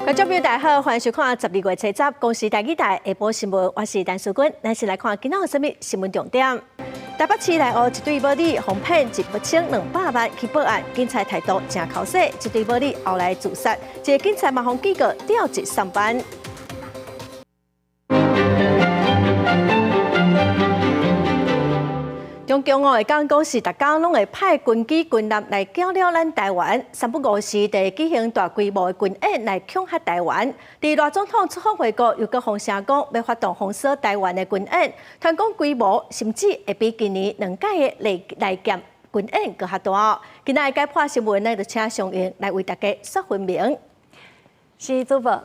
观众朋友大家好，欢迎收看12月7日公视台语台下晡新闻，我是陈淑君，咱先来看今仔有什么新闻重点。台北市内湖一对母女哄骗一不清200万去报案，警察态度真口细，一对母女后来自杀，一个警察嘛互记者调职上班。中共会讲讲是，大家拢会派军机军舰来搅扰咱台湾。3不5时，就举行大规模的军演来恐吓台湾。伫赖总统出访回国，又搁风声讲要发动封锁台湾的军演，传讲规模甚至会比今年2届的来舰军演搁较大。今仔解破新闻呢，就请上英来为大家说分明。是主播。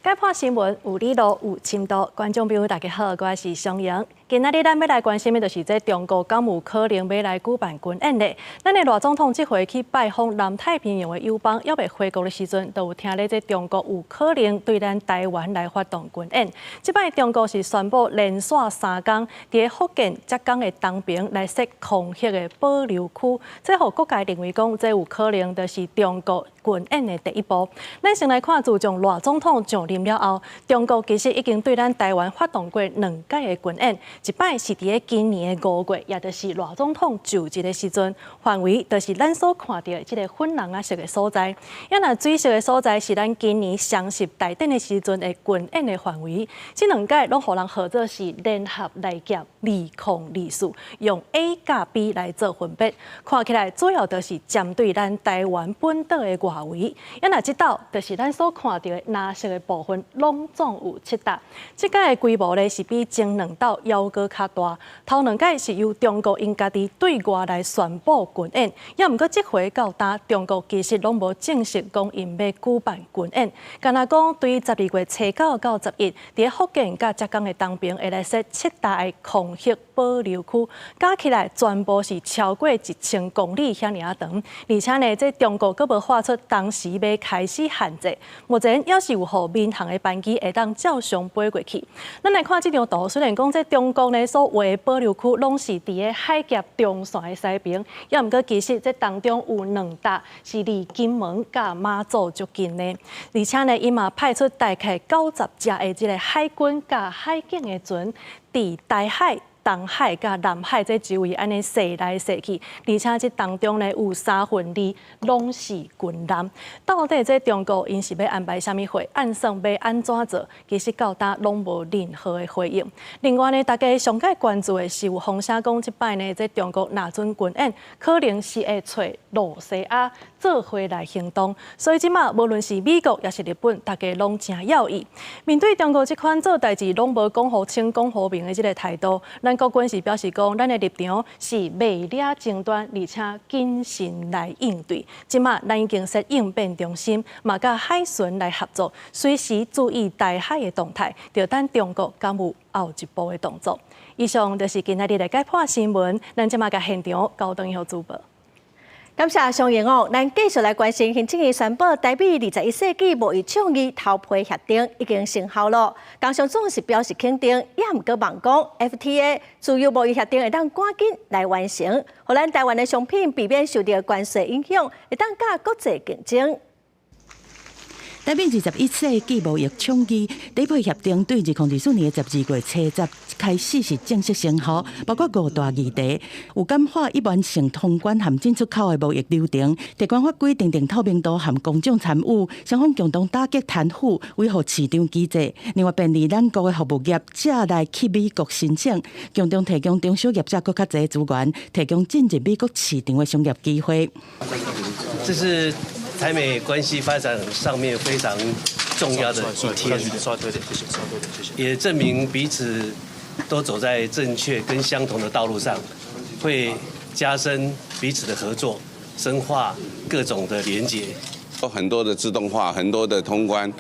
解破新闻有理路有深度，观众朋友大家好，我是尚莹。今仔日咱要来关心的就是这中国敢有可能要来举办军演呢？咱的赖总统这回去拜访南太平洋的友邦，要未回国的时阵，都有听咧这中国有可能对咱台湾来发动军演。这摆中国是宣布连续3天伫福建、浙江的东平来设空袭的保留区，这互各界认为讲，这有可能就是中国军演的第一步。咱先来看，自从赖总统上任了后，中国其实已经对咱台湾发动过2届的军演。一摆是伫今年的5月，也就是赖总统就职的时阵，范围就是咱所看到的这个粉红色的所在。也那水色的所在是咱今年双十大典的时阵的军演的范围。这2届拢互人号做是联合来劫2024，用 A 甲 B 来做分别。看起来主要就是针对咱台湾本岛的外围。也那这道就是咱所看到的蓝色的部分，拢总有7道。这届的规模呢是比前2道要搁较大，头2届是由中国因家己对外来宣布军演，也毋过这回到呾中国其实拢无正式讲因要举办军演，干那讲对于12月7到11，伫福建甲浙江的东平会来设7大的空袭保留区，加起来全部是超过1000公里遐尔长，而且呢，这中国佫无发出当时要开始限制，目前也是有互民航的班机会当照常飞过去。咱来看这张图，虽然讲这中国呢所画的保留区拢是伫个海峡中线的西边，也毋过其实这当中有2笪是离金门甲马祖足近的，而且呢，伊嘛派出大概90只的这个海军甲海警的船伫台海、东海甲南海这周围安尼射来射去，而且这当中呢有2/3拢是军舰。到底这中国因是要安排啥物会，暗算要安怎做？其实到呾拢无任何的回应。另外呢，大家上界关注的是有风声讲，即摆呢，这中国若准军演，可能是会找罗西亚做伙来行动。所以即马无论是美国也是日本，大家拢真要意。面对中国这款做代志拢无讲好清、讲好明的这个态度，咱国军是表示讲，咱的立场是未了争端，而且谨慎来应对。即马咱已经设应变中心，嘛甲海巡来合作，随时注意台海的动态，就等中国敢有后一步的动作。以上就是今仔日的解破新闻，咱即马甲现场交等以后主播。感谢上英哦，咱继续来关心行政院宣布台美21世纪贸易倡议头批协定已经生效了。工商总是表示肯定，也毋过望讲 FTA 自由贸易协定会当赶紧来完成，互咱台湾的商品避免受到关税影响，会当甲国际竞争。台美21世纪贸易倡议第一批协定对2024年12月7日开始是正式生效，包括5大议题，有简化已完成通关含进出口的贸易流程，提高法规定定透明度含公众参与，双方共同打击贪腐，维护市场机制。另外便利咱国的服务业者来去美国申请，共同提供中小业者更较侪资源，提供进入美国市场的商业机会。这是台美关系发展上面非常重要的一天，也证明彼此都走在正确跟相同的道路上，会加深彼此的合作，深化各种的连结。有很多的自动化，很多的通关，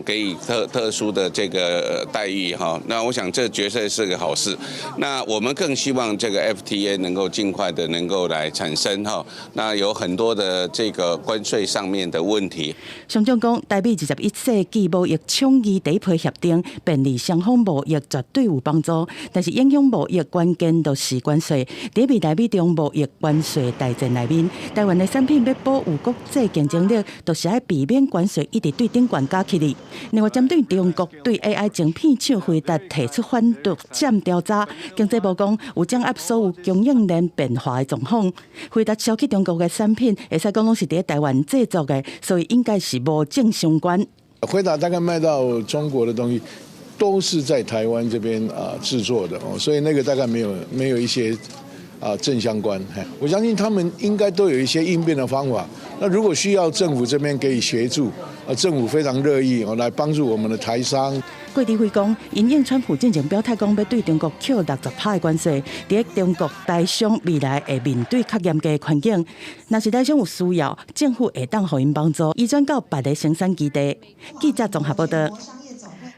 给予特殊的这个待遇哈。那我想这绝对是个好事。那我们更希望这个 FTA 能够尽快的能够来产生哈。那有很多的这个关税上面的问题。上将讲，台美21世纪贸易倡议第一批协定，便利双方贸易绝对有帮助，但是影响贸易关键就是关税。在台美中贸易关税大战内面，台湾的产品要保有国际竞争力。就是要避免关税一直对顶悬加起哩。另外，针对中国对 AI 晶片厂回答提出反毒检调查，经济部讲有掌握所有供应链变化的状况，回答销去中国的产品，会使讲拢是伫台湾制作的，所以应该是无正相关。回答大概卖到中国的东西，都是在台湾这边制作的哦，所以那个大概没有一些正相关。我相信他们应该都有一些应变的方法。那如果需要政府这边给予协助，政府非常乐意来帮助我们的台商。郭智慧讲，因应川普进前表态讲要对中国扣60%的关税，伫中国台商未来会面对较严格的环境。若是台商有需要，政府会当予因帮助，移转到别个生产基地。记者综合报道。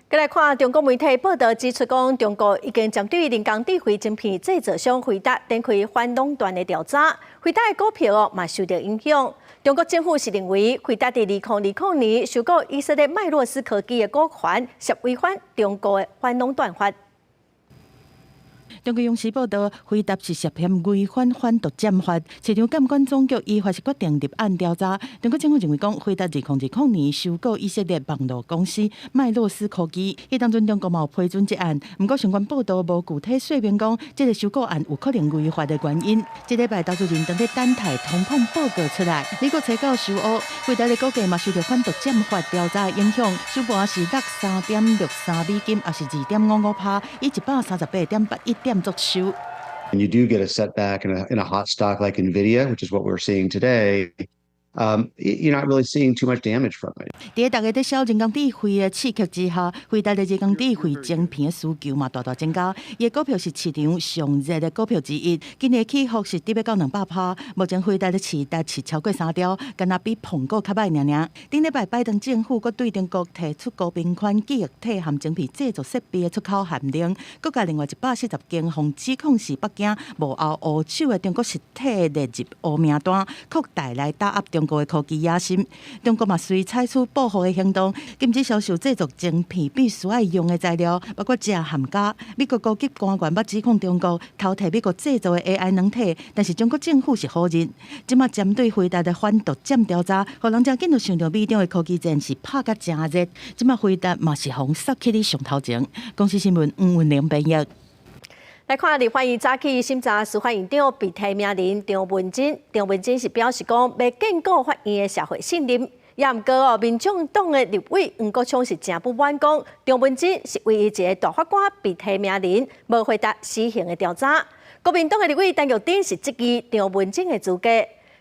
再来看中国媒体报道指出，讲中国已经针对人工智慧晶片制造商回答展开反垄断的调查，回答的股票嘛受到影响。中国政府是认为，回答伫2020年收购以色列麦洛斯科技的股权，涉违反中国的反垄断法。中国央视报道，回答是涉嫌违反反毒检法，市场监管总局依法是决定立案调查。中国政府认为讲，回答2020年收购以色列网络公司麦洛斯科技，伊当中中国嘛有批准这案，不过相关报道无具体说明讲，这个收购案有可能违法的原因。这礼拜投资人等在等待通膨报告出来，美国财告收乌，回答的股价嘛受到反毒检法调查影响，收盘是落3.63美金，也是2.55%，以138.81点作收。And you do get a setback in a hot stock like NVIDIA, which is what we're seeing today. You're not really seeing too much damage from it. 伫大家在销人工智慧的刺激之下，回答的人工智慧晶片的需求嘛大大增加。伊的股票是市场上热的股票之一，今年起伏是跌到200%。目前回答的市值是超过3兆，敢若比苹果较歹尔。顶礼拜拜登政府阁对中国提出高频宽记忆体含晶片制作设备的出口限令，阁加另外140间防指控是北京幕后黑手的中国实体列入黑名单，扩大来打压中国的科技野心。中国嘛随采取报复的行动，禁止销售制作晶片必须要用的材料，包括钾含镓。美国高级官员捌指控中国偷摕美国制造的 AI 软体，但是中国政府是否认。即马针对回答的反毒检调查，互人真紧就想到美中的科技战是拍甲真热。即马回答嘛是红杀起哩上头前。公司新闻黄文玲编译。来看立法院早起审查司法院长被提名人张文珍，张文珍是表示讲要建构法院的社会信任。也毋过民众党的立委黄国昌是真不满，讲张文珍是唯一一个大法官被提名人，无回答死刑的调查。国民党的立委陈玉珍是质疑张文珍的资格。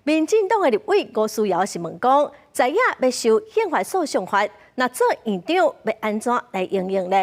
民进党的立委吴思瑶是问讲，知影要受宪法诉讼法，那做院长要安怎来应用呢？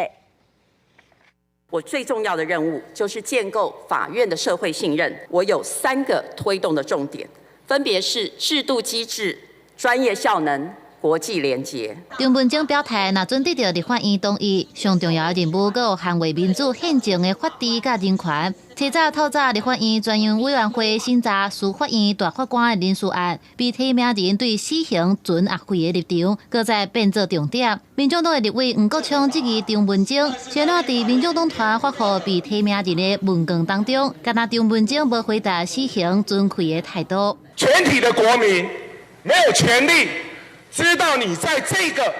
我最重要的任务就是建构法院的社会信任。我有3个推动的重点，分别是制度机制、专业效能、国际连结。张文珍表态，若准得到立法院同意，上重要的任务阁有捍卫民主宪政的法治甲人权。提早透早，立法院专用委员会审查司法院大法官的人事案，被提名人对死刑准押回的立场，搁再变作重点。民众党的立委黄国昌质疑张文珍，先在民众党团发布被提名人的文件当中，敢若张文珍无回答死刑准开的态度。全体的国民没有权利知道你在这个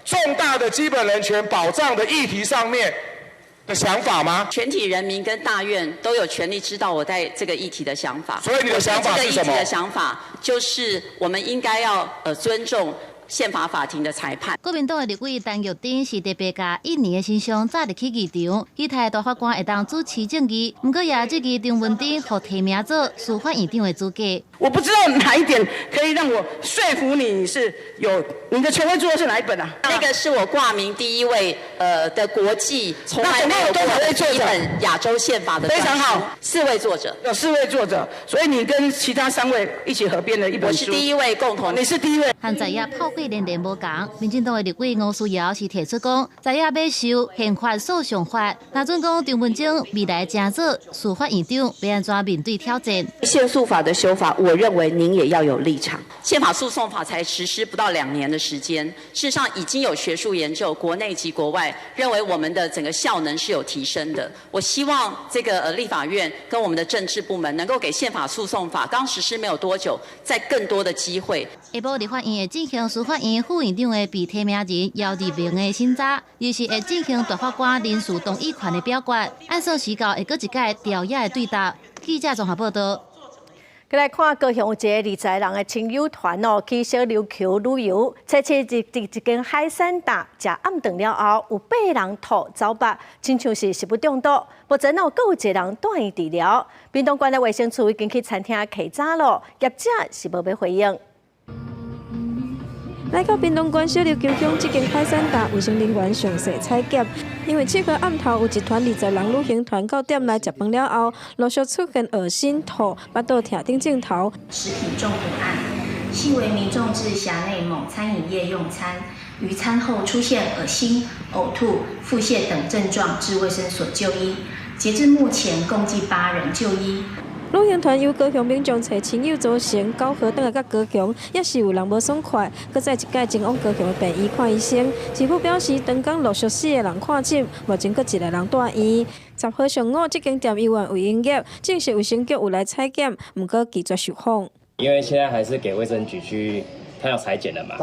重大的基本人权保障的议题上面的想法吗？全体人民跟大院都有权利知道我在这个议题的想法。所以你的想法是什么？这个议题的想法就是我们应该要尊重宪法法庭的裁判。国民党的立委陈玉珍是特别甲1年的新乡早日去议场，期待大法官会当主持正义，不过也质疑张文珍获提名做司法院长的资格。我不知道哪一点可以让我说服你是有你的权威著作是哪一本啊？那个是我挂名第1位的国际从来没有过的一本亚洲宪法的非常好，4位作者，有4位作者，所以你跟其他3位一起合编了一本书。我是第1位共同，你是第1位。现在也炮火会连连无共。民进党的立委吴思瑶是提出讲，在野要受宪法诉讼法，那准讲张文正未来正做司法院长，要安怎面对挑战？宪诉法的修法，我认为您也要有立场。宪法诉讼法才实施不到2年的时间，事实上已经有学术研究，国内及国外认为我们的整个效能是有提升的。我希望这个立法院跟我们的政治部门能够给宪法诉讼法刚实施没有多久，再更多的机会。下晡立法院会进行司法院副院长的被提名人姚立明的审查，又是会进行大法官人事同意权的表决，按说时到会搁一届调野的对答。记者综合报道。再来看高雄有一个20人的亲友团去小琉球旅游，采取一间海产店食暗顿了后，有8人吐走白，亲像是食物中毒。目前各有1人住院治疗。屏东县的卫生处已经去餐厅稽查了，业者是无要回应。来到屏东县小琉球乡这间海产店，卫生人员详细采检，因为切合暗头有一团20人旅行团到店内食饭了后，陆续出现恶心、吐、巴肚疼等症头。食品中毒案，系为民众至辖内某餐饮业用餐，于餐后出现恶心、呕吐、腹泻等症状，至卫生所就医。截至目前，共计8人就医。旅行团由高雄民众找亲友组成，9号倒来到高雄，也是有人无爽快，搁再一届前往高雄的病院看医生。市府表示，当天陆续4个人看诊，目前搁1个人住院。10号上午，这间店依然有营业，正式卫生局有来采检，不过拒绝受访。因为现在还是给卫生局去。他要裁剪了嘛？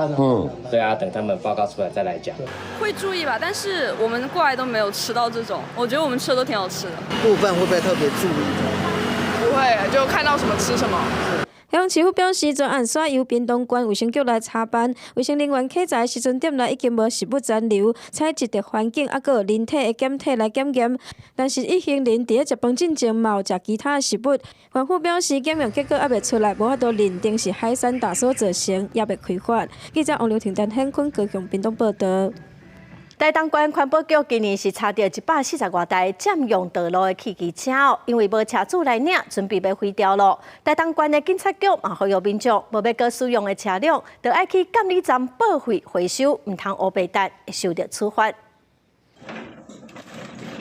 对啊，等他们报告出来再来讲。会注意吧，但是我们过来都没有吃到这种，我觉得我们吃的都挺好吃的。部分会不会特别注意？不会，就看到什么吃什么。向市府表示，专案刷由屏东县卫生局来查办，卫生人员客在时阵店内已经无食物残留，采集的环境还有人体的检体来检验，但是一行人伫食饭进前嘛有食其他的食物。环府表示，检验结果还未出来，无法度认定是海产大所造成，也未开发。记者王刘婷、陈显坤高雄屏东报道。台东县环保局今年是查到140多台占用道路的汽机车因为无车主来领，准备要毁掉了。台东县的警察局嘛呼吁民众，无要搁使用的车辆，就爱去监理站报废回收，唔通乌白单，会受到处罚。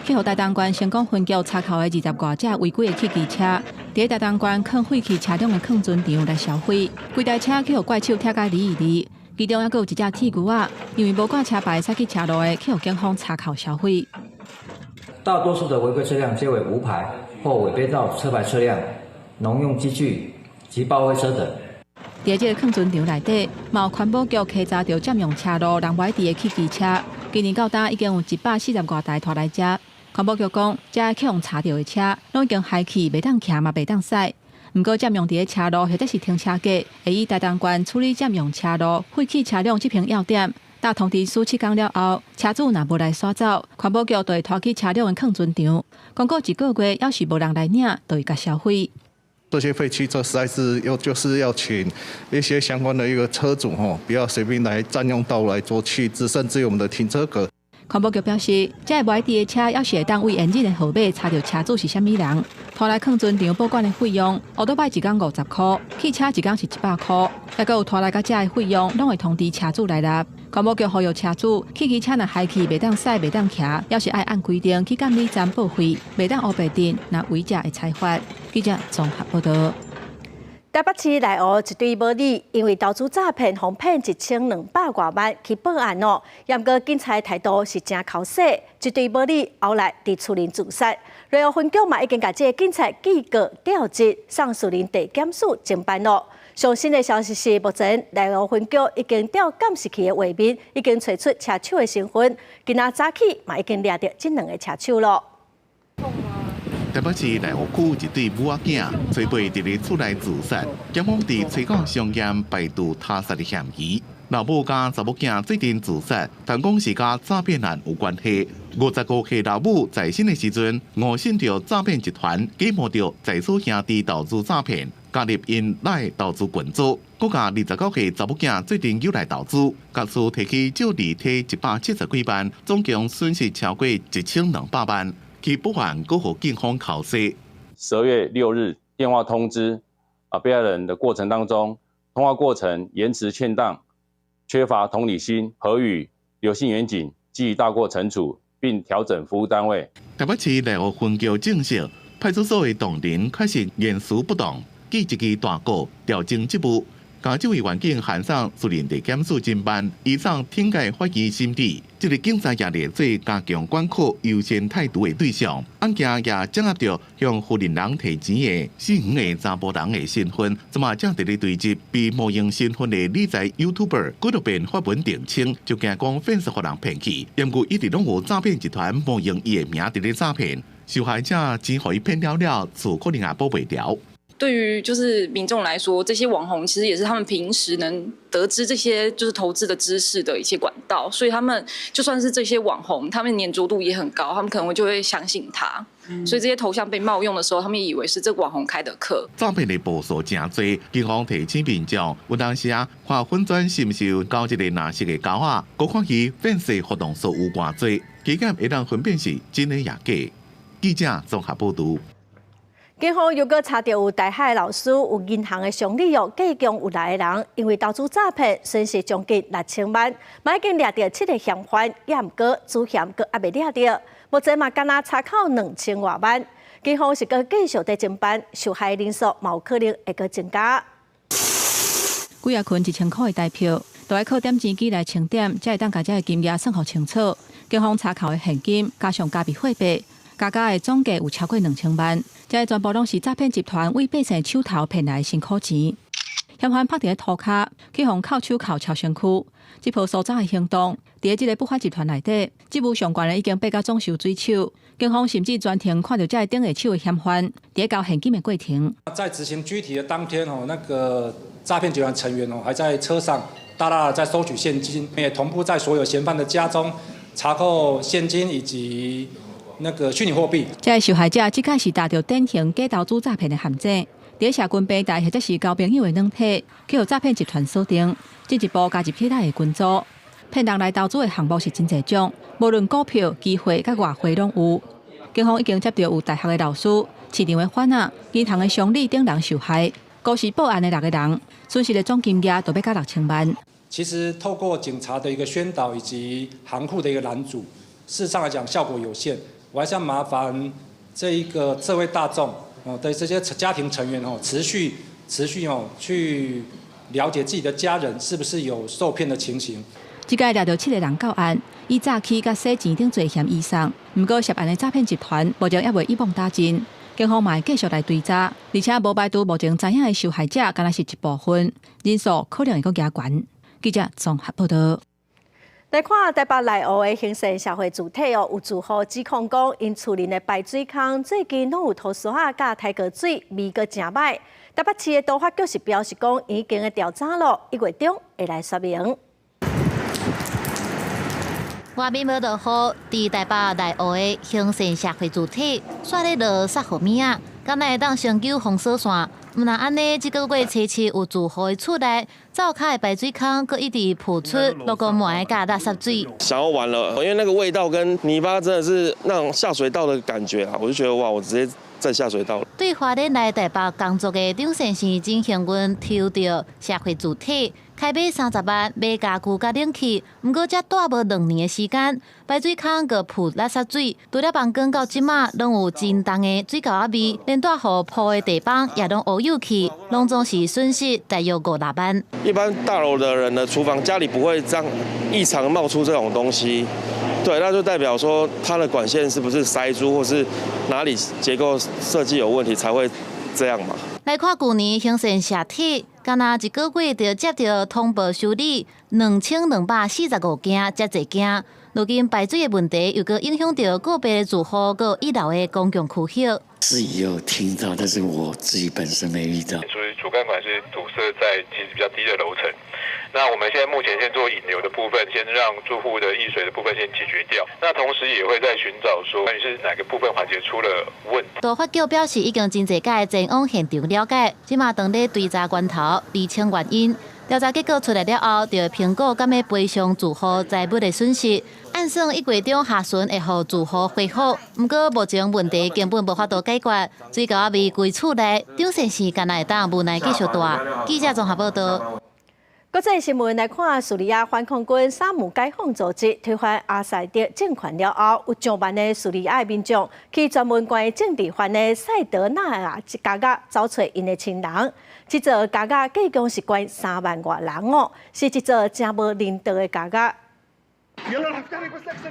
去互台东县成功分局查扣的20多架违规的汽机车，伫台东县坑废弃车辆的坑存场来销毁，规台车去互怪手拆甲离。其中还有一只铁牛仔，因为无挂车牌驶去车路的，去互警方查扣销毁。大多数的违规车辆皆为无牌或违背照车牌车辆、农用机具及报废车等。在这个坑存场内底，有环保局稽查到占用车路、人歪地的汽机车，今年到今已经有140多台拖来遮。环保局讲，遮去互查到的车，拢已经废弃，袂当骑嘛袂当驶。不过占用伫车路或者是停车格，会以台东县处理占用车路废弃车辆这篇要点，打通知书7天了后，车主若无来刷走，环保局就会拖去车辆的坑存场，公告1个月，要是无人来领，就会甲销毁。这些废汽车实在是就是要请一些相关的一个车主不要随便来占用道路来做弃置，甚至于我们的停车格。环保局表示，这外地的车要是会当为验证的号码查到车主是啥物人，拖来坑存场保管的费用，乌多摆1天50块，汽车1天是100块，还有拖来到这的费用，拢会通知车主来纳。环保局呼吁车主，汽车若废弃袂当驶、袂当骑，要是爱按规定去监理站报废，袂当乌白定，若违者会裁罚。记者综合报道。台北市内湖一对母女因为投资诈骗，被骗1200多万去报案哦。不过警察态度是真口细，一对母女后来伫厝内自杀。内湖分局嘛已经把这个警察记告调职，上树林地检署侦办咯。上新的消息是，目前内湖分局已经调监视器的画面，已经找出车手的身份。今仔早起嘛已经抓到这2个车手咯。台北市内湖区一对母仔囝做背伫咧厝内自杀，警方伫催告上验排除他杀的嫌疑。老母甲查某囝最近自杀，但讲是甲诈骗案有关系。55岁老母在生的时阵，误信着诈骗集团，假冒着在所兄弟投资诈骗，加入因来投资群组。佮甲29岁查某囝最近又来投资，家属提起借利体170几万，总共损失超过1200万。其不还过互警方考试。12月6日电话通知被害人的过程当中，通话过程延迟欠当，缺乏同理心，核予刘姓员警记大过惩处，并调整服务单位。台北市内湖分局证实，派出所的同仁确实言辞不当，记一支大过调整职务。甲这位员警函上私人地检署侦办，依上天界法院审理。这个警察也列做加强管控优先态度的对象。案件也掌握到向负责人提钱的姓黄的查甫人的身份，怎么正伫咧对峙被冒用身份的理财 YouTuber， 几多遍发文澄清，就惊讲粉丝互人骗去，因故一直拢有诈骗集团冒用伊的名伫咧诈骗，受害者钱互伊骗了，厝可能也保袂了。对于就是民众来说，这些网红其实也是他们平时能得知这些就是投资的知识的一些管道，所以他们就算是这些网红，他们粘着度也很高，他们可能就会相信他。所以这些头像被冒用的时候，他们也以为是这个网红开的课。诈骗的步数真多，警方提醒民众，有当时看粉砖是不是有交一个蓝色的胶啊，各看其粉丝活动数有偌多，期间会当分辨是真的也假。记者综合报道。警方又搁查到有大海老师有银行的常理计强有来的人，因为投资诈骗损失将近6000万，已经抓到7个嫌犯，也毋过主嫌搁还未抓到，目前嘛敢若查扣2000多万。警方是搁继续在侦办，受害人数嘛有可能会搁增加。几啊群1000块的台票，都要靠点钱机来清点，才会当把这个金额算好清楚。警方查扣的现金加上加币货币，加的总价有超过2000万。这全部拢是诈骗集团为百姓手头骗来的辛苦钱。嫌犯拍伫咧涂骹，去互扣手铐超身躯。这波搜查的行动，伫这个不法集团内底，职务相关的已经被甲总收水手。警方甚至专程看到这顶下手的嫌犯，伫交现金的过程。在执行拘提的当天那个诈骗集团成员还在车上大大的在收取现金，也同步在所有嫌犯的家中查扣现金以及那个虚拟货币。这个受害者即开始踏到典型假投资诈骗的陷阱，伫社群平台或者是交朋友的软体，去互诈骗集团锁定，进一步加入其他的群组。骗人来投资的项目是真侪种，无论股票、机会、甲外汇拢有。警方已经接到有大学的老师、市场的贩仔、银行的商理等人受害，故事报案的6个人，损失的总金额都要到6000万。其实透过警察的一个宣导以及行库的一个拦阻，事实上来讲效果有限。我还是要麻烦这一个社会大众的这些家庭成员持续去了解自己的家人是不是有受骗的情形。即个抓到7个人到案，以诈欺甲洗钱等罪嫌以上。不过涉案的诈骗集团目前还未一网打尽，警方嘛会继续来追查，而且无排除目前知影的受害者敢若是一部分，人数可能会阁加悬。记者综合报道。来看台北内湖的形成社会主体有住户指控讲，因厝邻的排水孔最近拢有涂刷啊，甲太过水，味阁真歹。台北市的都发局是表示讲，已经的调查了，1月中会来说明。外面无落雨，伫台北内湖的形成社会主体，煞咧落煞雨面啊，敢若会当长久封锁线。毋若安尼，这个月初7有住户的厝内，灶骹的排水孔阁一直浮出路过满的甲垃圾水。想要玩了，因为那个味道跟泥巴真的是那种下水道的感觉啊，我就觉得哇，我直接在下水道了。对花莲来台北工作的张先生真幸运，抽到社会主体。开买30万买家具甲冷气，毋过才住无2年的时间，排水孔阁铺垃圾水，除了房间到即马拢有真重的水垢仔味，连大户铺的地板也拢乌有去，拢总是损失大约5-6万。一般大楼的人的厨房家里不会这样异常冒出这种东西，对，那就代表说它的管线是不是塞住，或是哪里结构设计有问题才会这样嘛？来看去年形成社体。敢若一个月就接到通报修理2245件，遮侪件。如今排水的问题又搁影响到个别的住户，搁1楼的公共区域。自己有听到，但是我自己本身没遇到。所以主干管是堵塞在其实比较低的楼层。那我们现在目前先做引流的部分，先让住户的溢水的部分先解决掉。那同时也会在寻找说，到底是哪个部分环节出了问题。都发局表示，已经真侪届前往现场了解，即马当咧追查源头，厘清原因。调查结果出来了后，就会评估敢要赔偿住户财物的损失。按算1月中下旬会互住户恢复，不过目前问题根本无法度解决，水垢味规厝内，张先生敢若会当无奈继续住。记者综合报道。国际新闻来看，叙利亚反抗军沙姆解放组织推翻阿萨德政权了后，有上万的叙利亚民众去专门关政治犯的塞德纳亚加加找找因的亲人。这座加加计共是关3万多人哦，是一座真无人道的加加。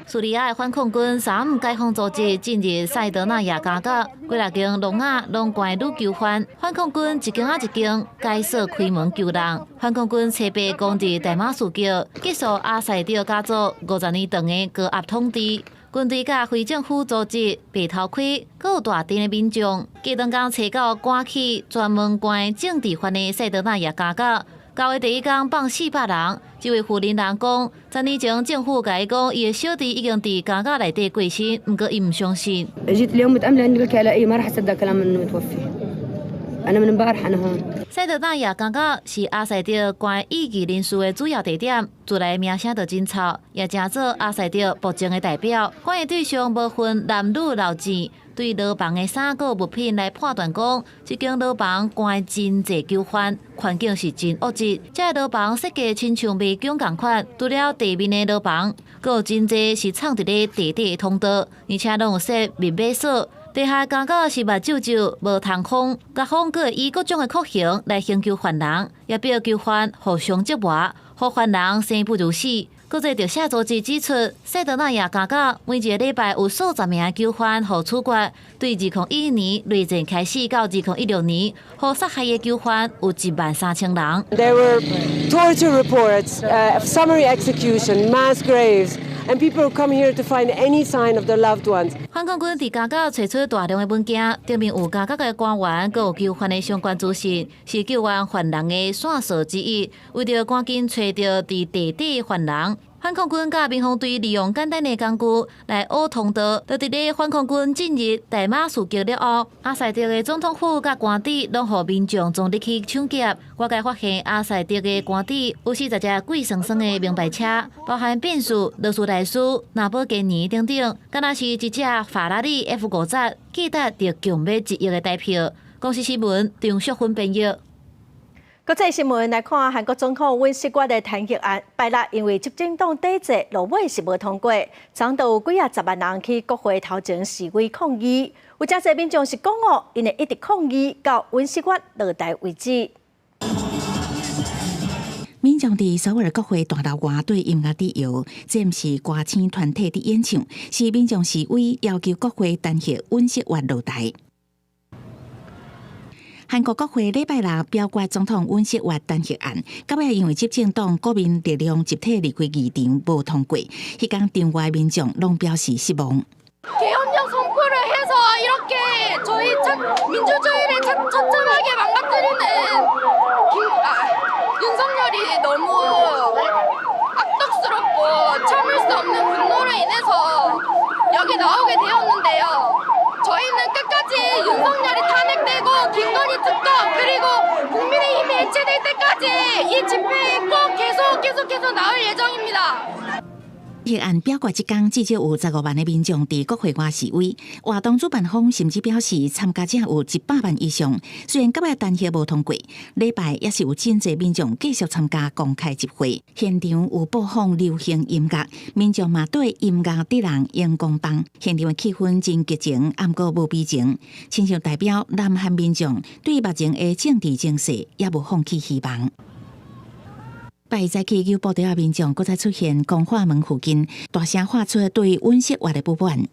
叙利亚的反抗军沙姆解放组织进入塞德纳亚加加，几6间笼仔拢关女囚犯，反抗军一间一间解锁开门救人。反抗军设备攻入大马士革，结束阿塞德家族50年长的高压统治。军队甲非政府组织白头盔，阁有大阵的民众，加当工找到赶去专门关政治犯的塞德纳亚加加。9月第1天放400人，这位负责人讲，3年前政府甲伊讲，伊的小弟已经伫加加内底过身，不过伊唔相信。塞德纳亚加加是阿塞德关异议人士的主要地点，自来名声就真臭，也正做阿塞德暴政的代表。关的对象无分男女老幼，对牢房的3个物品来判断讲，这间牢房关真侪囚犯，环境是真恶质。这个牢房设计亲像迷宫同款，除了地面的牢房，阁有真侪是藏伫咧地底的通道，而且拢有设密码锁。地下加加是目睭睭无通风，甲方阁会以各种的酷刑来刑求犯人，也逼囚犯互相折磨，互犯人生不如死。国际调查组织指出，塞德纳亚加加每一个礼拜有数十名囚犯互处决，对2011年内战开始到2016年，互杀害的囚犯有13000人。There were torture reports, summary execution, mass graves. And people come here to find any sign of their loved ones. 反抗军伫加加找出大量的文件，证明有加加的官员，阁有囚犯的相关资讯，是救援犯人的线索之一。为着赶紧找到伫地底的犯人，反抗军甲民防队利用简单的工具来挖通道。就伫咧反抗军进入大马士革了后，阿塞德的总统府甲官邸拢互民众总入去抢劫。我才发现阿塞德的官邸有40只贵酸酸的名牌车，包含变速、劳斯莱斯、兰博基尼等等，敢若是一只法拉利 F50，价值着强买1亿的代票。公司新闻张淑芬编译。国际新闻来看，韩国总统尹锡悦的弹劾案，拜六因为执政党抵制，落尾是无通过，长到有几10万人去国会头前示威抗议。有真侪民众是讲哦，因会一直抗议到尹锡悦落台为止。民众伫首尔国会大楼外对音乐致摇，这毋是歌星团体伫演唱，是民众示威要求国会弹劾尹锡悦落台。韩国国会礼拜六表决总统尹锡悦弹劾案，到尾因为执政党国民力量集体离开议场无通过，迄天场外民众拢表示失望。 개헌령 선포를 해서 이렇게 저희 민주주의를 처참하게 망가뜨리는 윤석열이 너무 악덕스럽고 참을 수 없는 분노로 인해서 여기 나오게 되었는데요. 저희는 끝까지 윤석열이 탄핵되고 김건희 특검 그리고 국민의힘이 해체될 때까지 이 집회에 꼭 계속해서 나올 예정입니다. 议案表决即天，至少有15万的民众伫国会外示威。活动主办方甚至表示，参加者有100万以上。虽然到尾弹劾无通过，礼拜也是有真侪民众继续参加公开集会。现场有播放流行音乐，民众嘛对音乐敌人荧光棒。现场的气氛真激情，暗过无悲情，亲像代表南韩民众对目前的政治情势也无放弃希望。 拜早起，有报道民众搁再出现公化门附近，大声喊出对尹锡悦的不满。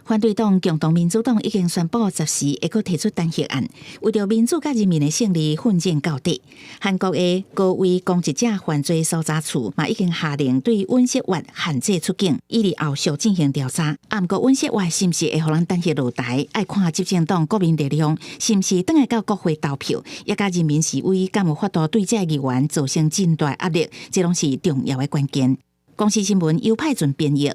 反对党共同民主党已经宣布10时会阁提出弹劾案，为着民主甲人民的胜利奋战到底。韩国的高位攻击者犯罪搜查处嘛已经下令对尹锡悦限制出境，以利后续进行调查。不过尹锡悦是毋是会互人弹劾落台，要看执政党国民力量是毋是倒来到国会投票，也甲人民示威敢有法度对这议员造成真大压力，这拢是重要的关键。公司新闻由派准编译。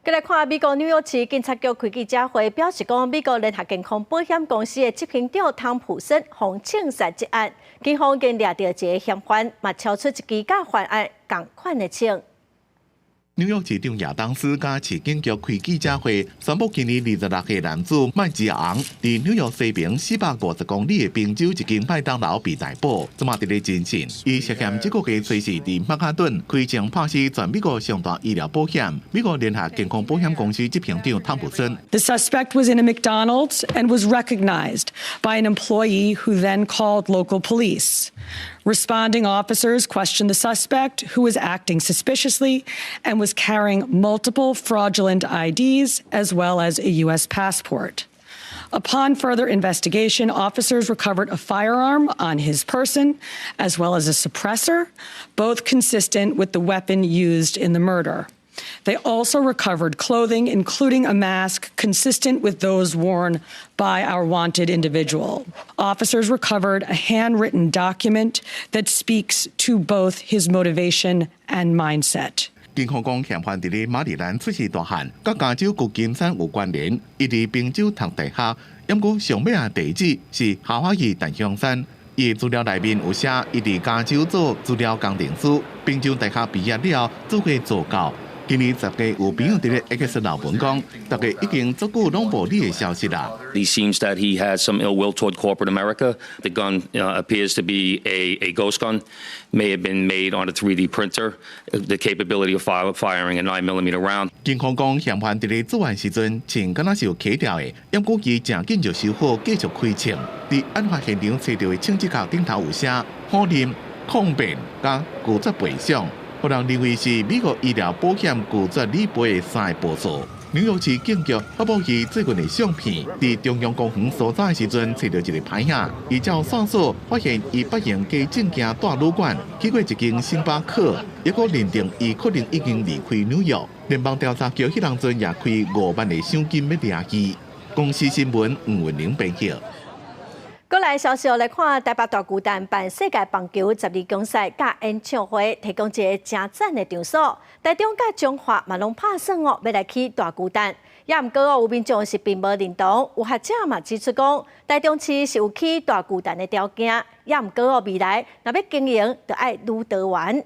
再来看美国纽约市警察局开记者会，表示讲美国联合健康保险公司的执行长汤普森被枪杀一案，警方已经抓到一个嫌犯，嘛超出一支甲犯案同款的枪。纽约市长亚当斯甲市警局开记者会，宣布今年26岁男子麦吉昂伫纽约西边450公里的宾州一间麦当劳被逮捕，即马伫咧侦讯。伊涉嫌这个月随时伫曼哈顿开枪拍死全美国上大医疗保险美国联合健康保险公司执行长汤普森。The suspect was in a McDonald's and was recognized by an employee who then called local police. Responding officers questioned the suspect, who was acting suspiciously and was carrying multiple fraudulent IDs as well as a U.S. passport. Upon further investigation, officers recovered a firearm on his person as well as a suppressor, both consistent with the weapon used in the murder. They also recovered clothing, including a mask consistent with those worn by our wanted individual. Officers recovered a handwritten document that speaks to both his motivation and mindset. 警方讲嫌犯伫咧马里兰出世大汉，甲加州旧金山有关联。伊伫宾州读大学，因过上尾啊地址是夏威夷淡香山。伊资料内面有写，伊伫加州做资料工程师，宾州大学毕业了做过助教。今年10月有朋友伫咧 X 留言讲，大家已經足夠攏無呢個消息啦。He seems that he has some ill will toward corporate America. The gun appears to be a ghost gun, may have been made on a 3D printer. The capability of firing a 9mm round. 警方講嫌犯伫咧作案時陣，前敢若是有起掉的，因估計正緊就收好，繼續開槍。伫案發現場找到的槍支殼頂頭有寫可能、抗辯加拒絕賠償。互人認為是美國醫療保險拒絕理賠的3個步驟。紐約市警局發布伊最近的相片，伫中央公園所在的時陣，找到一個牌仔，依照線索發現伊北用加證件大旅館，去過一間星巴克，抑個認定伊可能已經離開紐約。聯邦調查局迄當陣也開5萬的賞金要掠伊。公司新聞吳文玲編輯。過來消息來看，台北大巨蛋辦世界棒球12強賽甲演唱會，提供一個真讚的場所。台中甲中華嘛攏拍算哦，要來去大巨蛋。也毋過哦，有民眾是並無認同，有學者嘛指出講，台中市是有去大巨蛋的條件，也毋過哦，未來若要經營，就愛愈多元。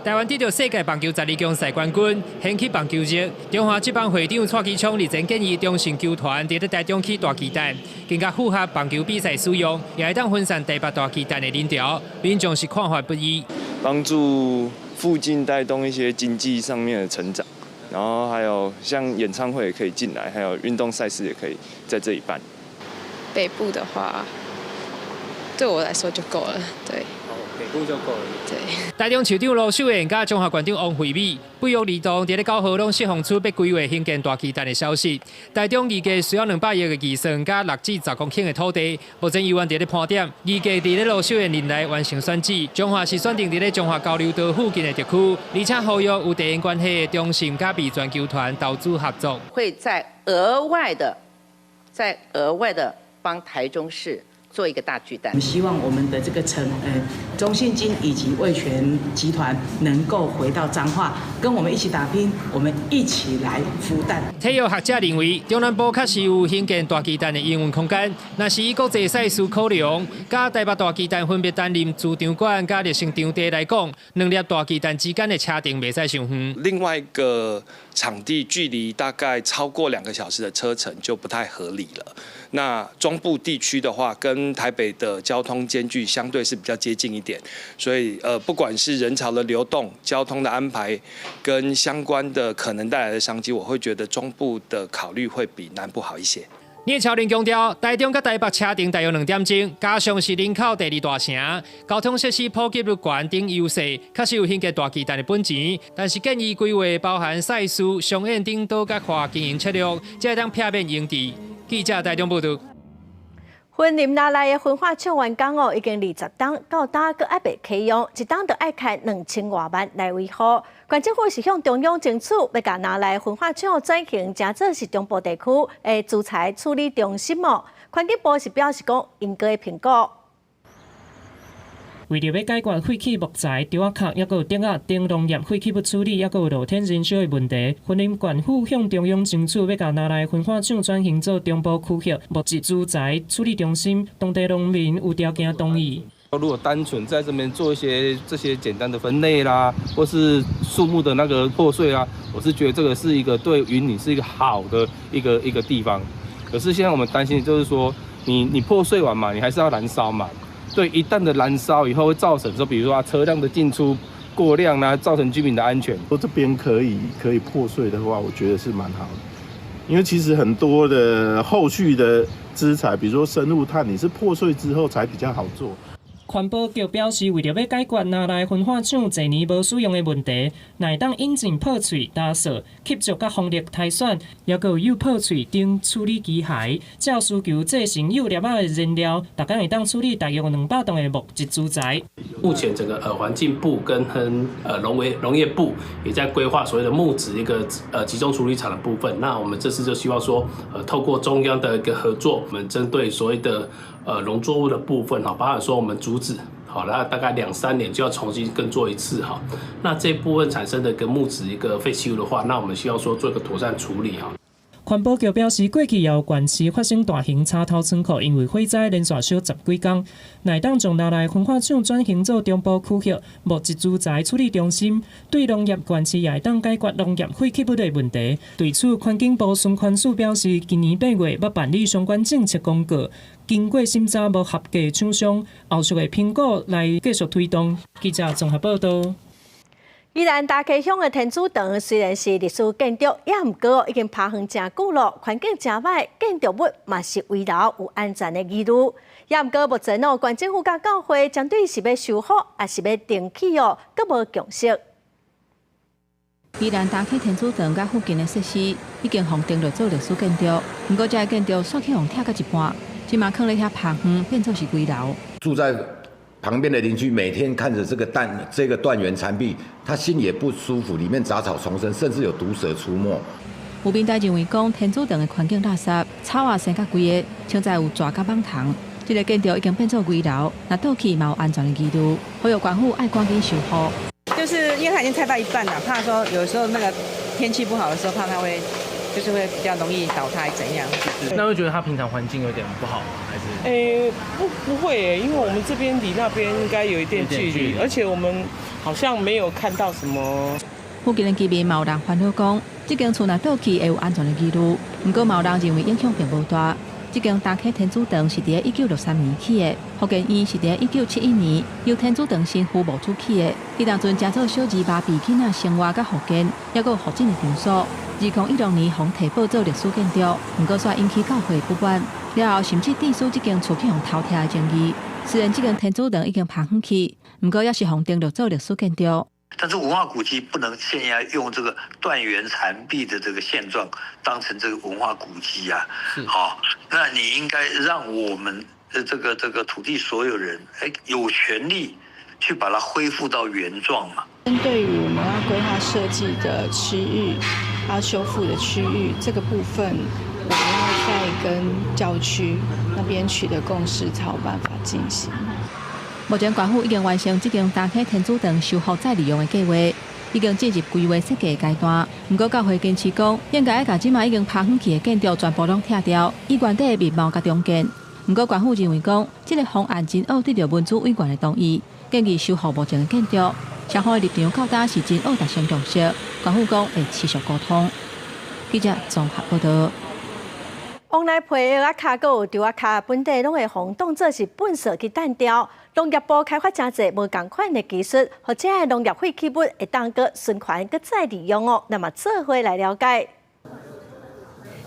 台灣得到世界棒球12強賽冠軍，掀起棒球熱。中華職棒會長蔡其昌日前建議中信球團在台中起大巨蛋，更加符合棒球比賽使用，也會當分散台北大巨蛋的人潮。民眾是看法不一，幫助附近帶動一些經濟上面的成長，然後還有像演唱會也可以進來，還有運動賽事也可以在這裡辦。北部的話，對我來說就夠了，對。北部就夠了。對。台中市長羅秀燕加中華縣長王惠美不約而同，在咧9號攏釋放出要規劃興建大巨蛋的消息。台中預計需要200億的預算加6至10公頃的土地，目前議員在咧盤點，預計在咧羅秀燕任內完成選址。中華是選定在咧中華交流道附近的地區，而且呼籲有地緣關係的中信加備全球團投資合作。會再額外的幫台中市做一個大巨蛋。我們希望我們的這個中信金以及味全集團能夠回到彰化，跟我們一起打拼，我們一起來孵蛋。體育學者認為，中南部確實有興建大巨蛋的營運空間，但是以國際賽事考量，加台北大巨蛋分別擔任主場館加熱身場地來講，兩粒大巨蛋之間的車程袂使太遠。另外一個場地距離大概超過2個小時的車程就不太合理了。那中部地區的話，跟台北的交通間距相對是比較接近一點，所以不管是人潮的流動、交通的安排，跟相關的可能帶來的商機，我會覺得中部的考慮會比南部好一些。葉超人強調，台中甲台北車程大約2點鐘，加上是人口第2大城，交通設施普及率高等優勢，確實有興建大巨蛋的本錢。但是建議規劃包含賽事、商演等多角化經營策略，才會當避免用地。記者台中報道。雲林拿來的焚化廠完工哦，已經20檔，到打閣還未啟用，一檔就要開2000多萬來維護。縣政府是向中央爭取，要甲拿來焚化廠轉型，成做是中部地區的資材處理中心哦。環境部是表示講，應該評估。为了要解决废弃木材、雕刻，还有竹仔等农业废弃物处理，还有露天燃烧的问题，云林县府向中央争取要甲拿来焚化厂转型做中部区域木质资材处理中心，当地农民有条件同意。如果单纯在这边做一些这些简单的分类啦，或是树木的那个破碎啦，我是觉得这个是一个对云林是一个好的一个地方。可是现在我们担心的就是说，你破碎完嘛，你还是要燃烧嘛。对，一旦的燃烧以后会造成说，比如说车辆的进出过量啦，造成居民的安全。说这边可以破碎的话，我觉得是蛮好的，因为其实很多的后续的资材，比如说生物炭，你是破碎之后才比较好做。环保局表示，为了要解决拿来焚化厂侪年无使用的问题，乃当引进破碎、打扫、吸足甲风力汰选，也有有破碎等处理机械，照需求制成有粒仔的燃料，大概会当处理大约200吨的木质资材。目前整个环境部跟农业部也在规划所谓的木质一个集中处理厂的部分。那我们这次就希望说，透过中央的一个合作，我们针对所谓的农作物的部分哈，包含说我们竹子，好，那大概2-3年就要重新耕作一次哈。那这部分产生的一个木质一个废弃物的话，那我们希望说做一个妥善处理哈。环保局表示，过去也有县市发生大型插头仓库因为火灾连续烧10几天，乃当将拿来焚化厂转型做中部区域木质资材处理中心，对农业县市也会当解决农业废弃物的问题。对此，环境部孙宽署表示，今年8月要办理相关政策公告，经过审查无合格厂商，后续会评估来继续推动。记者综合报道。宜兰大溪乡的天主堂虽然是历史建筑，也毋过已经趴远真久了，环境真歹，建筑物嘛是危老有安全的疑虑。也毋过目前县政府甲教会针对是要修复，还是要重启阁无共识。宜兰大溪天主堂甲附近的设施已经互定落做历史建筑，毋过这个建筑煞去互拆到一半，即马囥咧遐趴远，变作是危老。住在旁边的邻居每天看着这个断垣残壁，他心也不舒服，里面杂草丛生，甚至有毒蛇出没。有民代认为讲，天主堂的环境垃圾，草啊生甲规个，像在有蛇甲蠓虫。这个建筑已经变作危楼，那倒去嘛有安全的疑虑，呼吁官府爱赶紧修复。就是因为它已经拆到一半了，怕说有时候那个天气不好的时候，怕它会比较容易倒塌怎样。那会觉得它平常环境有点不好吗？还是？不会因为我们这边离那边应该有一定距离，而且我们好像没有看到什么。附近的居民嘛有人烦恼讲，这间厝若倒去会有安全的疑虑，不过嘛有人认为影响并无大。这间大溪天主堂是伫1963年起的，福建院是伫1971年由天主堂新服务处起的。迄当阵正做小儿麻痹囡仔生活甲复健，还有复诊的场所。2016年互提报做历史建筑，不过却引起教会不满，了后甚至提出这间厝去互偷拆的争议。虽然这间天主堂已经爬远去，不过也是互定落做历史建筑。但是文化古迹不能现在用这个断垣残壁的这个现状当成这个文化古迹啊，好，那你应该让我们的这个土地所有人，有权利去把它恢复到原状嘛。针对于我们要规划设计的区域，要修复的区域这个部分，我们要再跟教区那边取得共识，才有办法进行。目前，县府已经完成这间大溪天主堂修复再利用的计划，已经进入规划设计阶段。不过，教会坚持讲，应该要把即马已经爬远去的建筑全部拢拆掉，以原底的面貌甲重建。不过，县府认为讲，这个方案真好得到民主委员的同意，建议修复目前的建筑。双方的立场到达是真好达成共识，县府讲会持续沟通。记者综合报道。往来皮蚵仔壳佮有稻仔壳，本地拢会互当作是粪扫去单调。农业部开发真侪无共款的技术，或者系农业废弃物会当个循环佮再利用哦。那么做伙来了解。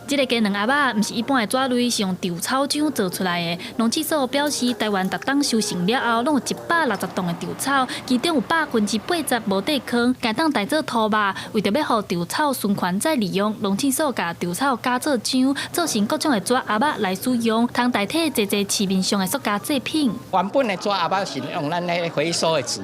这个鸡卵鸭仔毋是一般的纸类，是用稻草浆做出来的。农技所表示，台湾逐档收成了后，拢有160吨的稻草，其中有80%无地坑，改当带做土肉。为着要让稻草循环再利用，农技所把稻草加做浆，做成各种的纸鸭仔来使用，通代替侪市面上的塑胶制品。原本的纸鸭仔是用咱的回收的纸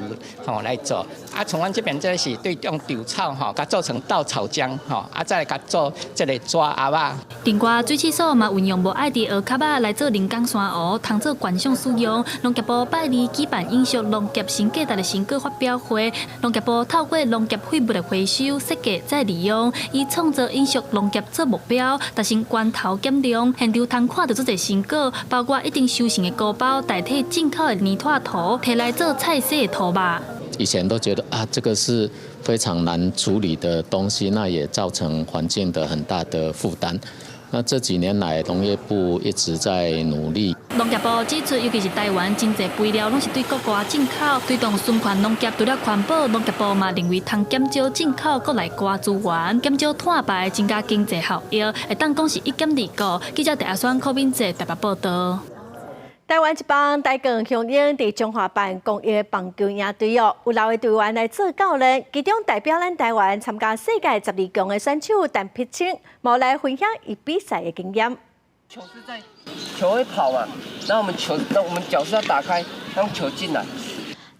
来做，从阮这边这是对用稻草吼，甲做成稻草浆吼，再来甲做这个抓鸭仔。另外，水试所嘛运用无爱的鹅壳仔来做人工山芋，通做观赏使用。农业部拜二举办应属农业新价值的成果发表会，农业部透过农业废物的回收、设计再利用，以创造应属农业做目标，达成源头减量。现场通看到足侪成果，包括一定收成的菇包代替进口的泥土土，摕来做菜色的土吧。以前都觉得这个是非常难处理的东西，那也造成环境的很大的负担。那这几年来，农业部一直在努力。农业部指出，尤其是台湾真侪肥料拢是对国外进口，推动循环农业。除了环保，农业部嘛认为通减少进口国内瓜资源，减少碳排，增加经济效益，会当讲是一减二个。记者陈阿选柯敏哲台北报道。台湾一帮台港雄鹰伫中华办公益棒球赢队有6个队员来做教练，其中代表咱台湾参加世界12强的选手陈碧清，无来分享伊比赛的经验。球是在球会跑嘛，然后我们脚是要打开，让球进来。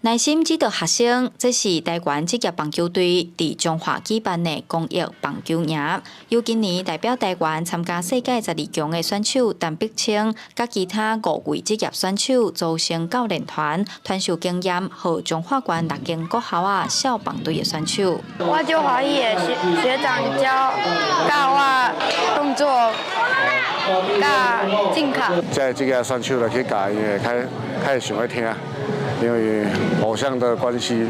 耐心指导学生，这是台湾职业棒球队伫中华举办的公益棒球营。由今年代表台湾参加世界12强的选手陈碧清，甲其他5位职业选手组成教练团，传授经验予中华县6间国校校棒队的选手。我就怀疑学长教我动作，教进考。在这个选手来去教，因为较会想要听。因为偶像的关系，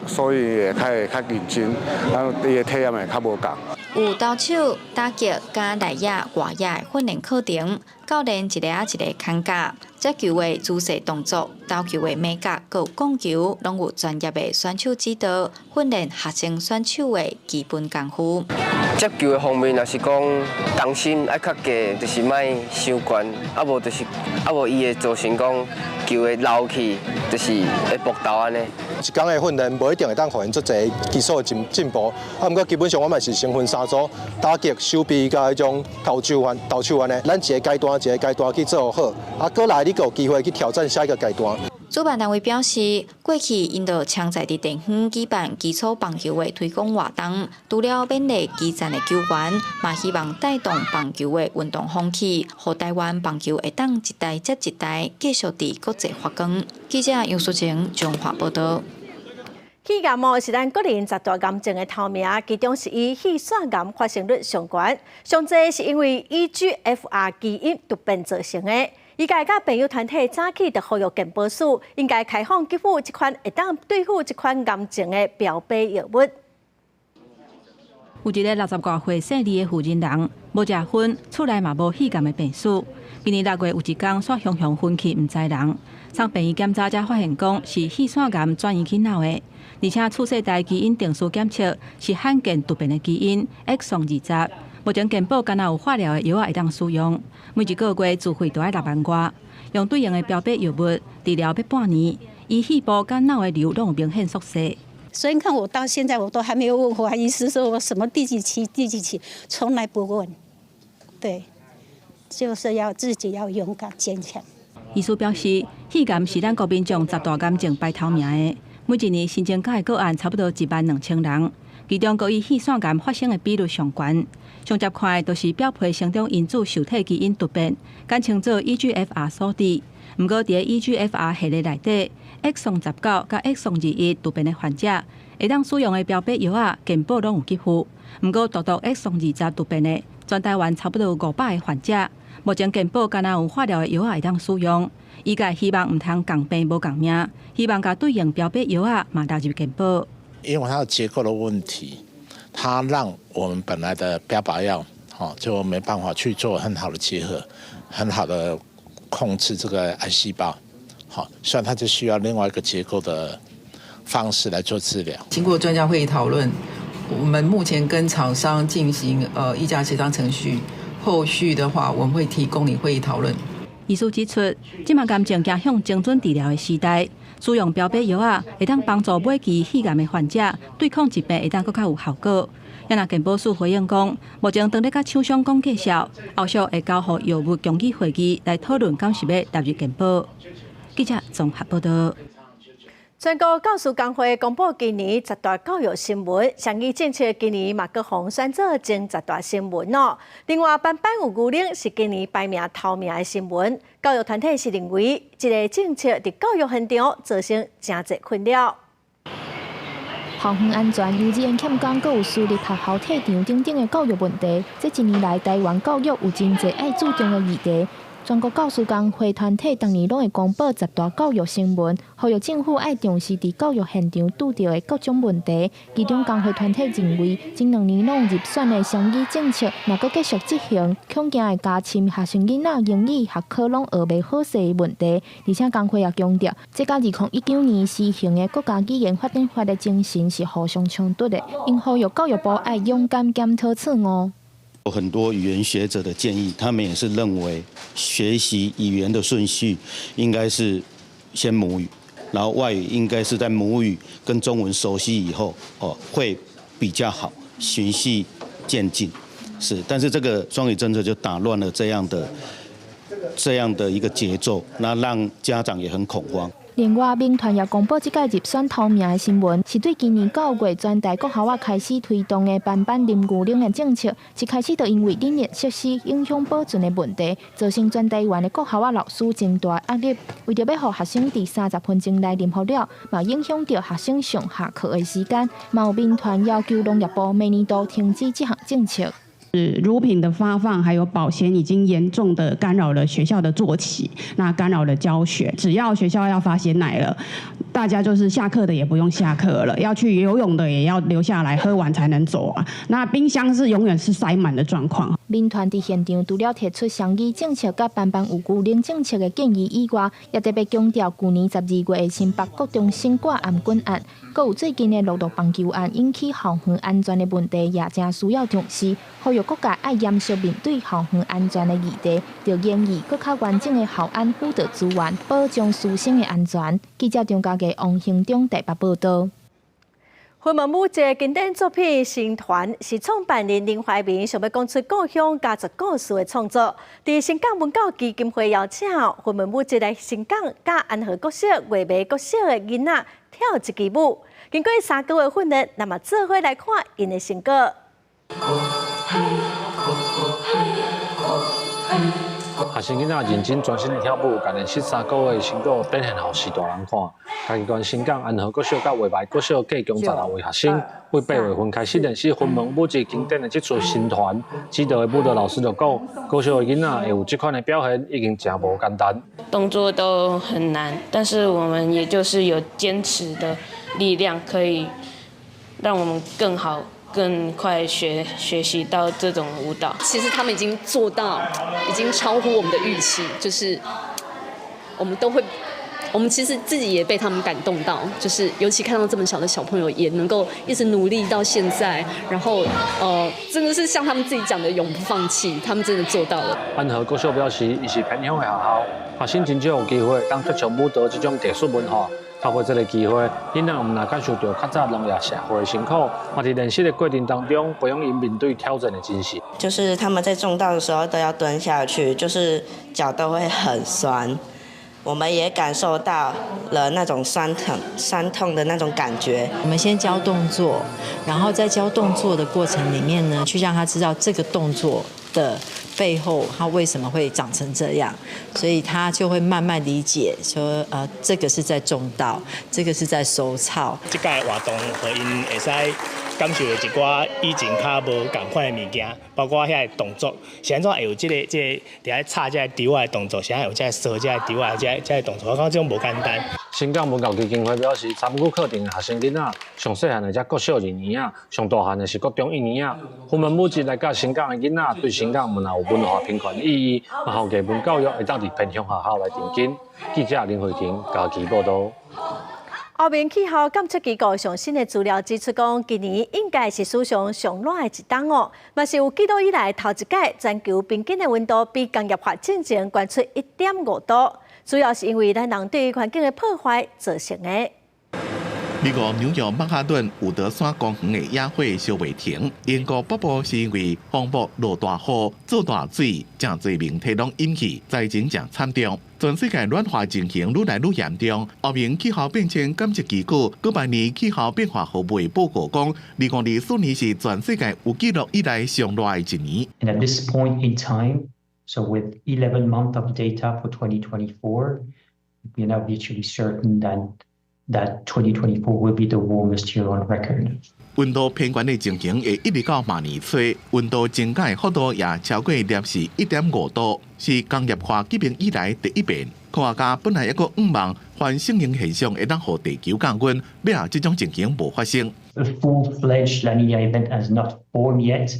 所以也较认真，然后伊的体验也较无共。有投手、打击、加内野、外野的训练课程，教练一个一个看教，接球的姿势动作、投球的美感，佮控球，拢有专业的选手指导，训练学生选手的基本功夫。接球的方面，若是讲重心爱较低，就是莫伤悬，无伊会造成讲球会流去，就是会搏斗安尼。一天的训练无一定会当互因足侪技术的进步，毋过基本上我们是成分3组，打击、手臂甲迄种投手安尼，咱一个阶段去做好，过来你有机会去挑战下一个阶段。主办单位表示，过去因着常在伫地方举办基础棒球的推广活动，除了勉励基层的球员，嘛希望带动棒球的运动风气，让台湾棒球会当一代接一代继续伫国际发光。记者杨淑晴中华报道。肺癌是咱个人10大癌症的头名，其中是以肺腺癌发生率上悬，上侪是因为 EGFR 基因突变造成的。伊家甲朋友团体早起就呼吁健保署应该开放给付这款会当对付这款癌症的标靶药物。有一个60多岁姓李的妇人人，无食薰，厝内嘛无肺癌的病史。今年6月有一天，煞雄雄昏去，唔知人。送病院检查才发现讲是肺腺癌转移去脑的，而且次世代基因定序检测是罕见突变的基因 exon 20。目前健保敢若有化疗的药会当使用，每一个月自费都要6万块，用对应的标靶药物治疗要半年，伊肺部甲脑的瘤拢有明显缩小。所以你看我到现在我都还没有问华医师说我什么第几期，从来不问。对，就是要自己要勇敢坚强。医师表示，肺癌是咱国民众10大癌症排头名的，每一年新增加的个案差不多12000人，其中佮以肺腺癌发生的比率上悬。上接看的就是表皮生长因子受体基因突变，简称做 EGFR 所致。不过，伫 EGFR 系列内底 ，exon 19甲 exon 21突变的患者，会当使用的标靶药健保拢有给付。不过，独 exon 20突变的，全台湾差不多500个患者，目前健保敢若有化疗的药会当使用。伊家希望唔通共病无共命，希望甲对应标靶药嘛纳入健保。因为它的结构的问题。它让我们本来的标靶药，就没办法去做很好的结合，很好的控制这个癌细胞，所以它就需要另外一个结构的方式来做治疗。经过专家会议讨论，我们目前跟厂商进行议价协商程序，后续的话我们会提供你会议讨论。医师指出，即马癌症走向精准治疗的时代。使用标靶药会当帮助末期肺癌的患者对抗疾病，会当更较有效果。也那健保署回应讲，目前正咧甲厂商讲介绍，后续会交予药物供给会议来讨论，敢是要纳入健保。记者综合报道。全国教师工会公布今年10大教育新闻，上议政策今年嘛各项选做前10大新闻哦。另外，班有牛奶是今年排名头名的新闻。教育团体是认为，这个政策伫教育现场造成真侪困扰。校园安全、幼稚园欠工，阁有私立学校退场等等的教育问题，这一年来台湾教育有真侪爱注重的议题。全国教师工会团体当年拢会公布10大教育新闻，呼吁政府爱重视伫教育现场拄到的各种问题。其中工会团体认为，近2年拢入选的双语政策，若阁继续执行，恐惊会加深学生囡仔英语学科拢学袂好势的问题。而且工会也强调，这甲2019年施行的国家语言发展法的精神是互相冲突的，因呼吁教育部爱勇敢检讨错误。有很多语言学者的建议，他们也是认为学习语言的顺序应该是先母语，然后外语应该是在母语跟中文熟悉以后，会比较好，循序渐进。是，但是这个双语政策就打乱了这样的一个节奏，那让家长也很恐慌。另外，民团也公布这届入选头名的新闻，是对今年9月全台各校啊开始推动的班啉牛奶的政策，一开始就因为冷热设施影响保存的问题，造成全台湾的各校啊老师真大压力。为着要让学生伫30分钟内啉好了，嘛影响到学生上下课的时间，嘛有民团要求农业部明年度停止这项政策。乳品的发放还有保鲜已经严重的干扰了学校的作息，那干扰了教学。只要学校要发鲜奶了，大家就是下课的也不用下课了，要去游泳的也要留下来喝完才能走啊。那冰箱是永远是塞满的状况。民团伫现场除了提出双语政策甲班有牛奶政策的建议以外，也特别强调去年12月的新北国中生挂暗棍案，阁有最近的陆路棒球案引起校园安全的问题，也正需要重视。呼吁各界爱严肃面对校园安全的议题，着建议更较完整的校安辅导资源，保障师生的安全。记者张家嘅王兴忠台北报道。云门舞节经典作品《新团》是创办人林怀民想要讲出故乡家族故事的创作。伫新港文教基金会邀请云门舞节来新港，甲安和国小、月眉国小的囡仔跳一支舞。经过3个月训练，那么做伙来看因的成果。学生囡仔认真专心的跳舞，家练13个月的成果展现互时大人看。家己关新港安和国小甲月眉国小计共16位学生，为8月份开始练习云门舞节经典的这出新团。指导的舞蹈老师就讲，国小的囡仔会有这款的表现，已经真无简单。动作都很难，但是我们也就是有坚持的力量，可以让我们更好。更快学习到这种舞蹈，其实他们已经做到，已经超乎我们的预期。就是我们其实自己也被他们感动到，就是尤其看到这么小的小朋友也能够一直努力到现在，然后真的是像他们自己讲的永不放弃，他们真的做到了。安和国小表示，伊是偏乡的学校，学生真少有机会当接触舞蹈这种特殊文化。透过这个机会，囡仔唔但感受到较早农业社会的辛苦，嘛伫练习的过程当中，培养因面对挑战的精神。就是他们在种稻的时候都要蹲下去，就是脚都会很酸。我们也感受到了那种酸痛的那种感觉。我们先教动作，然后在教动作的过程里面呢，去让他知道这个动作的背后，他为什么会长成这样，所以他就会慢慢理解说，这个是在种稻，这个是在收草。这届活动互因会使感受到一寡以前较无共款的物件，包括遐个动作，是安怎会有这个伫咧插这个丢的动作，是安有这个收这个丢的这个动作，我感觉这种无简单。新港文教基金会表示，参与课程的学生囡仔，上细汉的才国小2年啊，上大汉的是国中1年啊。云门舞节来教新港的囡仔，对新港文也有文化平权的意义，嘛后基本教育会当伫偏乡学校来进行。记者林慧婷家己报道。欧盟气候监测机构上新的资料指出，讲今年应该是史上上热的一冬哦，嘛是有纪录以来头一届全球平均的温度比工业化进前高出1.5度，主要是因为咱人对于环境的破坏造成的。美国纽约曼哈顿伍德山公园的野火烧未停，英国北部是因为风暴落大雨、做大水，正侪名体拢引起灾情正惨重。全世界暖化情形愈来愈严重。欧盟气候变迁监测机构举办年气候变化服务的报告讲，2024年是全世界有记录以来上热的一年。And at this point in time, so with 11 months of data for 2024, we are now virtually certain that 2024 will be the warmest year on record. 温度偏悬的情形会一直到明年初，温度增加的幅度也超过摄氏1.5度，是工业化革命以来第一遍。科学家本来一个希望反性能现象会当让地球降温，要啊这种情形无发生。A full-fledged La Nina event has not formed yet,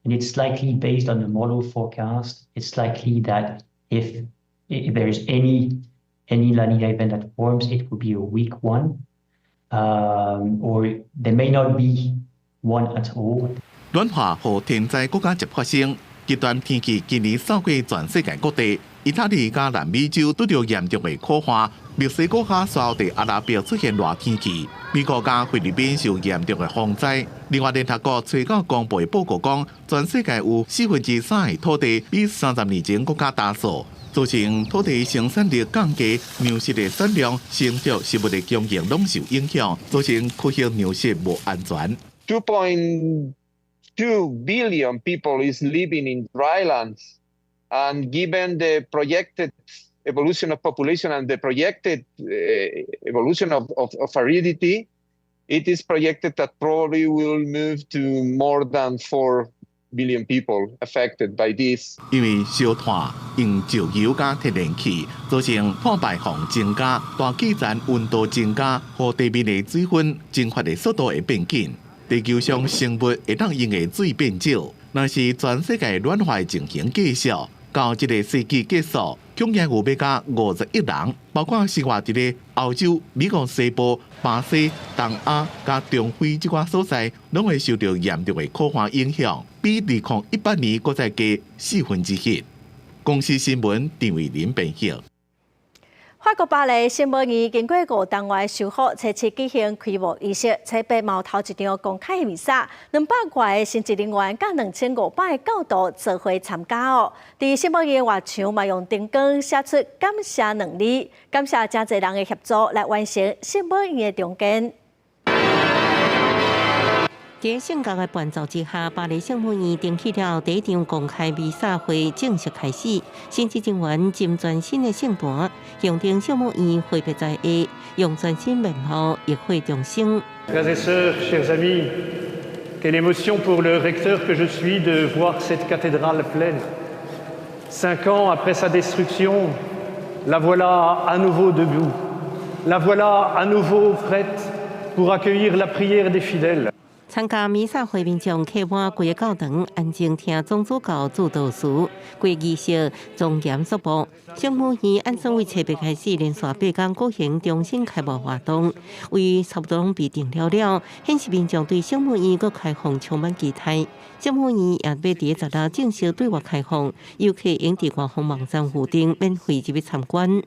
and it's likely based on the model forecast. It's likely that if there is any La Nina event that forms, it will be a weak one. Or there may not be one at all. 暖化和天灾更加接发生，极端天气今年扫过全世界各地。意大利加南美洲拄着严重的酷寒，墨西哥加沙地阿拉伯出现热天气，美国加菲律宾受严重的风灾。另外，联合国最高公布的报告讲，全世界有3%的土地比30年前更加打扫。造成土地生产力降低，粮食的产量、生产食物的供应拢受影响，造成可惜粮食无安全。2.2 billion people is living in dry lands, and given the projected evolution of population and the projected evolution of aridity, it is projected that probably will move to more than 4 billion people affected by this. 因为烧炭、用石油加天然气，造成碳排放增加，大气层温度增加，和地面的水分蒸发的速度会变紧，地球上生物会当用的水变少。若是全世界暖化的情形继续，到这个世纪结束，恐怕有要加51人，包括生活伫咧欧洲、美国西部、巴西、东亚加中非这寡所在，拢会受到严重的酷寒影响，比2018年搁再加1/4。公司新闻陈伟林编译。法国巴黎圣母院经过5档外修复，初次举行开幕仪式，采白毛头一场公开的弥撒，200外的神职人员甲2500的教徒做伙参加哦。伫圣母院外墙嘛用灯光写出感谢2字，感谢真侪人的协助来完成圣母院的重建。在盛大的伴奏之下，巴黎圣母院登起了第一场公开弥撒会正式开始。神职人员斟全新的圣坛，象征圣母院挥别在下，用全新面貌浴火重生。Frères et sœurs, chers amis, quelle émotion pour le recteur que je suis de voir cette cathédrale pleine. 5 ans après sa destruction, la voilà à nouveau debout. La voilà à nouveau prête pour accueillir la prière des fidèles. 参加弥撒会面中，客满规个教堂，安静听总主教主导词，规仪式庄严肃穆。圣母院按算为7月开始，连续8天举行重新开幕活动，为差不多拢备定了，显示民众对圣母院个开放充满期待。圣母院也要伫16日正式对外开放，游客用伫官方网站预订，免费入去参观。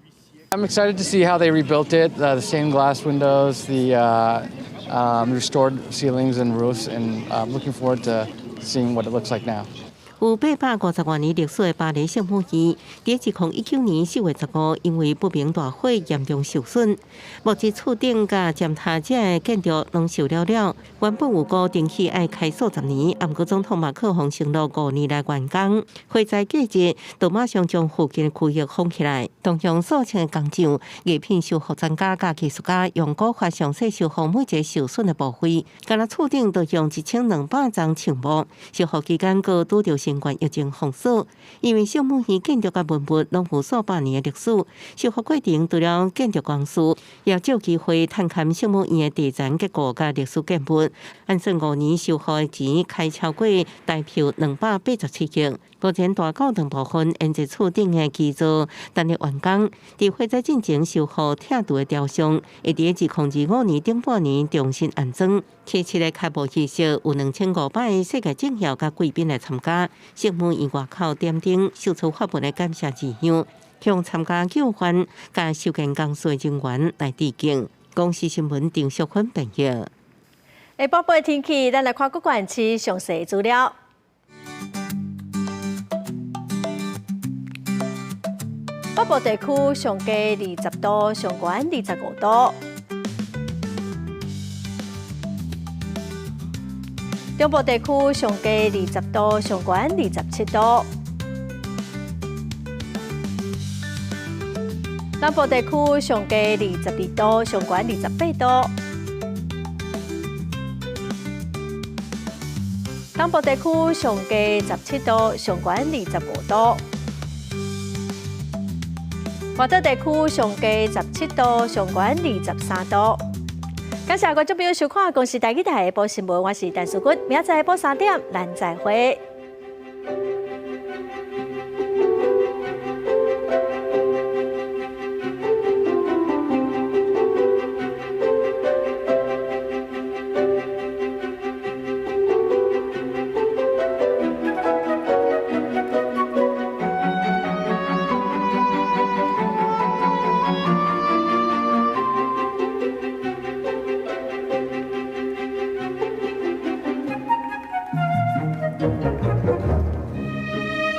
I'm excited to see how they rebuilt it, the stained glass windows, the restored ceilings and roofs, and looking forward to seeing what it looks like now. 有850多年历史的巴黎圣母院，在2019年4月15日因为不明大火严重受损，目前厝顶甲尖塔这的建筑拢受了。原本有固定期要开数10年，不过总统马克宏承诺5年来完工。火灾季节，就马上将附近的区域封起来，动用数千个工匠、艺品修复专家甲技术家，用古法详细修复每一个受损的部位。干那厝顶就用1200张墙幕，修复期间各拄着新冠疫情封锁，因为圣母院建筑甲文物拢有数百年的历史，修复过程除了建筑公司，也借机会探勘圣母院的地层结构甲历史建物。按算5年修复的钱开超过大票287亿。目前大教堂部分沿着厝顶的基座等咧完工，伫火灾进前修复拆除的雕像，会伫2025年顶半年重新安装。初次的开幕仪式有2500个世界政要甲贵宾来参加。圣母院外口点灯秀出发文的感谢字样，向参加救援甲修建工作人员来致敬。公视新闻郑淑芬报道。下晡的天气，咱来看各县市详细资料。北部地区上低20度，上悬25度；中部地区上低20度，上悬27度；南部地区上低22度，上悬28度；东部地区上低17度，上悬25度。华东地区上低17度，上悬23度。感谢观众朋友收看《公视台语台下晡新闻》，我是陈淑君，明仔载下晡3点，咱再会。